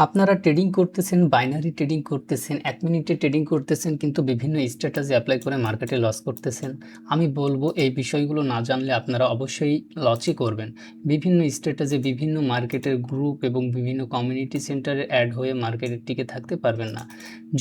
আপনারা ট্রেডিং করতেছেন, binary trading করতেছেন, ১ মিনিটে ট্রেডিং করতেছেন কিন্তু বিভিন্ন স্ট্র্যাটেজি এপ্লাই করে মার্কেটে লস করতেছেন। আমি বলব এই বিষয়গুলো না জানলে আপনারা অবশ্যই লসই করবেন। বিভিন্ন স্ট্র্যাটেজি, বিভিন্ন মার্কেটের গ্রুপ এবং বিভিন্ন কমিউনিটি সেন্টারে অ্যাড হয়ে মার্কেটে টিকে থাকতে পারবেন না।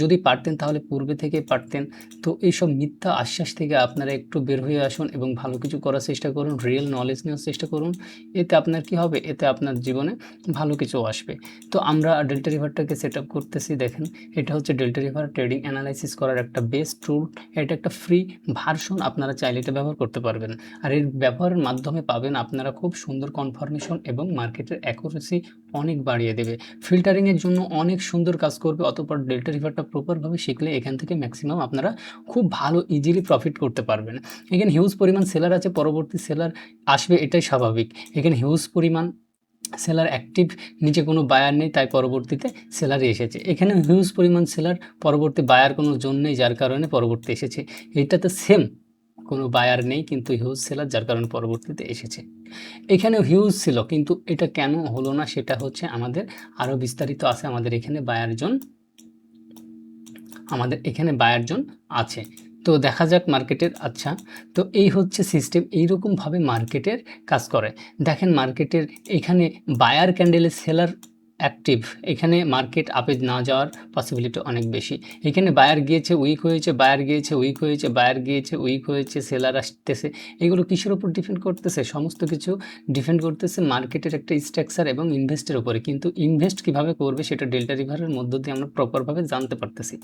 যদি পারতেন তাহলে পূর্বে থেকেই পারতেন। তো এইসব মিথ্যা আশ্বাস থেকে আপনারা একটু বের হয়ে আসুন এবং ভালো কিছু করার চেষ্টা করুন, রিয়েল নলেজ নেওয়ার চেষ্টা করুন। এতে আপনার কি হবে? এতে আপনার জীবনে ভালো কিছু আসবে। তো আমরা ডেল্টা রিভারটাকে সেট আপ করতেছি। দেখেন, এটা হচ্ছে ডেল্টা রিভার ট্রেডিং অ্যানালাইসিস করার একটা বেস্ট টুল। এটা একটা ফ্রি ভার্সন, আপনারা চাইলে এটা ব্যবহার করতে পারবেন। আর এর ব্যবহারের মাধ্যমে পাবেন আপনারা খুব সুন্দর কনফার্মেশন এবং মার্কেটের অ্যাকুরেসি অনেক বাড়িয়ে দেবে। ফিল্টারিংয়ের জন্য অনেক সুন্দর কাজ করবে। অতঃপর ডেল্টা রিভারটা প্রপারভাবে শিখলে এখান থেকে ম্যাক্সিমাম আপনারা খুব ভালো ইজিলি প্রফিট করতে পারবেন। এখানে হিউজ পরিমাণ সেলার আছে, পরবর্তী সেলার আসবে, এটাই স্বাভাবিক। এখানে হিউজ পরিমাণ সেলার অ্যাক্টিভ, নিচে কোনো বায়ার নেই, তাই পরবর্তীতে সেলারই এসেছে। এখানে হিউজ পরিমাণ সেলার, পরবর্তী বায়ার কোনো জোন নেই, যার কারণে পরবর্তী এসেছে। এইটাতে সেম, কোনো বায়ার নেই কিন্তু হিউজ সেলার, যার কারণে পরবর্তীতে এসেছে। এখানেও হিউজ ছিল কিন্তু এটা কেন হলো না সেটা হচ্ছে আমাদের আরও বিস্তারিত আছে। আমাদের এখানে বায়ার জোন আছে। তো দেখা যাক মার্কেটের। আচ্ছা, তো এই হচ্ছে সিস্টেম, এইরকমভাবে মার্কেটের কাজ করে। দেখেন মার্কেটের এখানে বায়ার ক্যান্ডেলে সেলার অ্যাক্টিভ, এখানে মার্কেট আপে না যাওয়ার পসিবিলিটি অনেক বেশি। এখানে বায়ার গিয়েছে উইক হয়েছে, বায়ার গিয়েছে উইক হয়েছে, বায়ার গিয়েছে উইক হয়েছে, সেলার আসতেছে। এগুলো কিসের উপর ডিপেন্ড করতেছে? সমস্ত কিছু ডিপেন্ড করতেছে মার্কেটের একটা স্ট্রাকচার এবং ইনভেস্টের উপরে। কিন্তু ইনভেস্ট কিভাবে করবে সেটা ডেল্টা রিভারের মধ্য দিয়ে আমরা প্রপারভাবে জানতে পারতেছি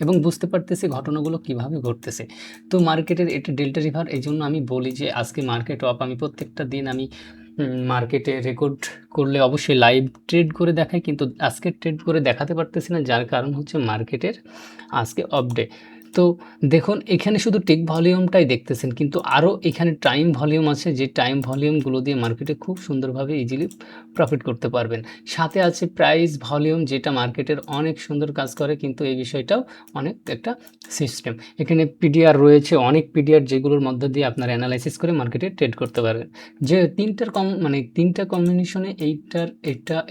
এবং বুঝতে পারতেছি ঘটনাগুলো কিভাবে ঘটতেছে। তো মার্কেটের এটা ডেল্টা রিভার, এই জন্য আমি বলি যে আজকে মার্কেট অফ, আমি প্রত্যেকটা দিন আমি মার্কেটে রেকর্ড করলে অবশ্যই লাইভ ট্রেড করে দেখাই, কিন্তু আজকে ট্রেড করে দেখাতে পারতেছি না, যার কারণ হচ্ছে মার্কেটের আজকে অফ ডে। তো দেখুন এখানে শুধু টিক ভলিউমটাই দেখতেছেন, কিন্তু আরও এখানে টাইম ভলিউম আছে, যে টাইম ভলিউমগুলো দিয়ে মার্কেটে খুব সুন্দরভাবে ইজিলি প্রফিট করতে পারবেন। সাথে আছে প্রাইস ভলিউম, যেটা মার্কেটের অনেক সুন্দর কাজ করে, কিন্তু এই বিষয়টাও অনেক একটা সিস্টেম। এখানে পিডিআর রয়েছে, অনেক পিডিআর, যেগুলোর মধ্য দিয়ে আপনারা অ্যানালাইসিস করে মার্কেটে ট্রেড করতে পারবেন। যে তিনটা কম্বিনেশনে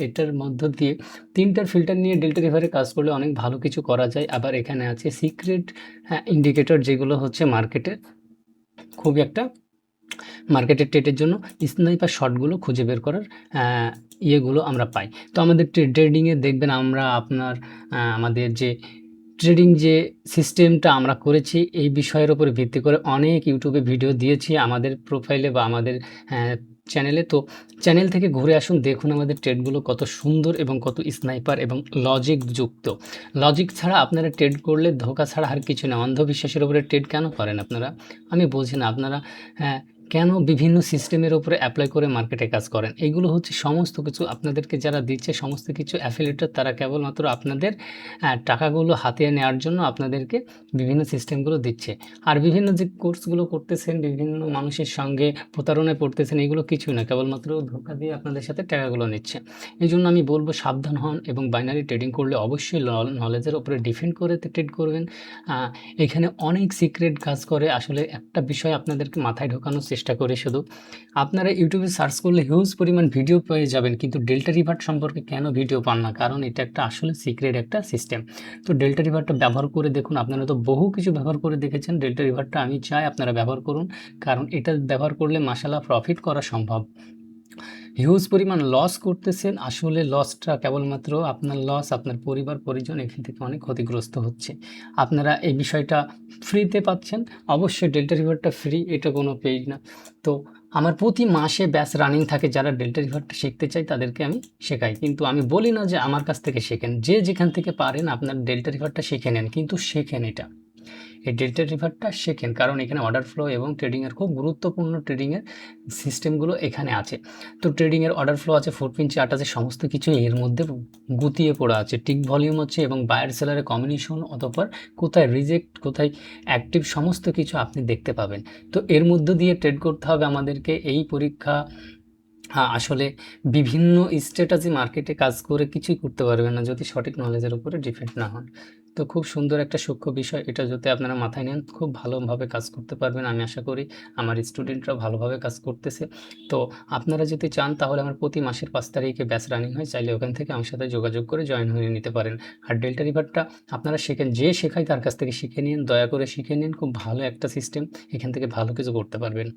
এটার মধ্য দিয়ে তিনটার ফিল্টার নিয়ে ডেল্টা রিভারে কাজ করলে অনেক ভালো কিছু করা যায়। আবার এখানে আছে সিক্রেট ইন্ডিকেটর, যেগুলো হচ্ছে মার্কেটের খুবই একটা মার্কেটের ট্রেডের জন্য স্নাইপার শটগুলো খুঁজে বের করার ইয়েগুলো আমরা পাই। তো আমাদের ট্রেডিংয়ে দেখবেন আমরা আমাদের যে ট্রেডিং যে সিস্টেমটা আমরা করেছি, এই বিষয়ের উপরে ভিত্তি করে অনেক ইউটিউবে ভিডিও দিয়েছি আমাদের প্রোফাইলে বা আমাদের চ্যানেলে। তো চ্যানেল থেকে ঘুরে আসুন, দেখুন আমাদের ট্রেডগুলো কত সুন্দর এবং কত স্নাইপার এবং লজিক যুক্ত। লজিক ছাড়া আপনারা ট্রেড করলে ধোকা ছাড়া আর কিছু না। অন্ধবিশ্বাসের উপরে ট্রেড কেন করেন আপনারা? আমি বলছি না, আপনারা কেন বিভিন্ন সিস্টেমের উপরে অ্যাপ্লাই করে মার্কেটে কাজ করেন? এগুলো হচ্ছে সমস্ত কিছু আপনাদেরকে যারা দিচ্ছে, সমস্ত কিছু অ্যাফিলিয়েটর, তারা কেবলমাত্র আপনাদের টাকাগুলো হাতিয়ে নেওয়ার জন্য আপনাদেরকে বিভিন্ন সিস্টেমগুলো দিচ্ছে। আর বিভিন্ন যে কোর্সগুলো করতেছেন, বিভিন্ন মানুষের সঙ্গে প্রতারণায় পড়তেছেন, এগুলো কিছুই না, কেবলমাত্র ধোঁকা দিয়ে আপনাদের সাথে টাকাগুলো নিচ্ছে। এই জন্য আমি বলবো সাবধান হন এবং বাইনারি ট্রেডিং করলে অবশ্যই নলেজের উপরে ডিপেন্ড করে ট্রেড করবেন। এখানে অনেক সিক্রেট কাজ করে। আসলে একটা বিষয় আপনাদেরকে মাথায় ঢোকানোর চেষ্টা করি, শুধু আপনারা ইউটিউবে সার্চ করলে হিউজ পরিমাণ ভিডিও পেয়ে যাবেন, কিন্তু ডেল্টা রিভার সম্পর্কে কেন ভিডিও পান না? কারণ এটা একটা আসলে সিক্রেট একটা সিস্টেম। তো ডেল্টা রিভারটা ব্যবহার করে দেখুন। আপনারা তো বহু কিছু ব্যবহার করে দেখেছেন, ডেল্টা রিভারটা আমি চাই আপনারা ব্যবহার করুন, কারণ এটা ব্যবহার করলে মাশাআল্লাহ প্রফিট করা সম্ভব। হিউজ পরিমাণ লস করতেছেন, আসলে লসটা কেবলমাত্র আপনার লস, আপনার পরিবার পরিজন এখান থেকে অনেক ক্ষতিগ্রস্ত হচ্ছে। আপনারা এই বিষয়টা ফ্রিতে পাচ্ছেন, অবশ্যই ডেল্টা রিভারটা ফ্রি, এটা কোনো পেইড না। তো আমার প্রতি মাসে ব্যাচ রানিং থাকে, যারা ডেল্টা রিভারটা শিখতে চায় তাদেরকে আমি শেখাই, কিন্তু আমি বলি না যে আমার কাছ থেকে শেখেন। যে যেখান থেকে পারেন আপনার ডেল্টা রিভারটা শিখে নেন, কিন্তু শেখেন এটা, এই ডেল্টা রিভারটা শেখেন, কারণ এখানে অর্ডার ফ্লো এবং ট্রেডিংয়ের খুব গুরুত্বপূর্ণ ট্রেডিংয়ের সিস্টেমগুলো এখানে আছে। তো ট্রেডিংয়ের অর্ডার ফ্লো আছে, ফুটপ্রিন্ট চার্ট আছে, সমস্ত কিছু এর মধ্যে গুতিয়ে পড়া আছে। টিক ভলিউম হচ্ছে এবং বায়ার সেলারের কম্বিনেশন, অতঃপর কোথায় রিজেক্ট, কোথায় অ্যাক্টিভ, সমস্ত কিছু আপনি দেখতে পাবেন। তো এর মধ্য দিয়ে ট্রেড করতে হবে আমাদেরকে। এই পরীক্ষা হ্যাঁ, আসলে বিভিন্ন স্ট্র্যাটেজি মার্কেটে কাজ করে কিছুই করতে পারবেন না যদি সঠিক নলেজের উপরে ডিপেন্ড না হন। তো খুব সুন্দর একটা সূক্ষ্ম বিষয়, এটা যদি আপনারা মাথায় নেন খুব ভালোভাবে কাজ করতে পারবেন। আমি আশা করি আমার স্টুডেন্টরা ভালোভাবে কাজ করতেছে। তো আপনারা যদি চান তাহলে আমার প্রতি মাসের 5 তারিখে ব্যাচ রানিং হয়, চাইলে ওখান থেকে আমার সাথে যোগাযোগ করে জয়েন হয়ে নিতে পারেন। আর ডেল্টা রিভারটা আপনারা শেখেন, যে শেখায় তার কাছ থেকে শিখে নিন, দয়া করে শিখে নিন, খুব ভালো একটা সিস্টেম, এখান থেকে ভালো কিছু করতে পারবেন।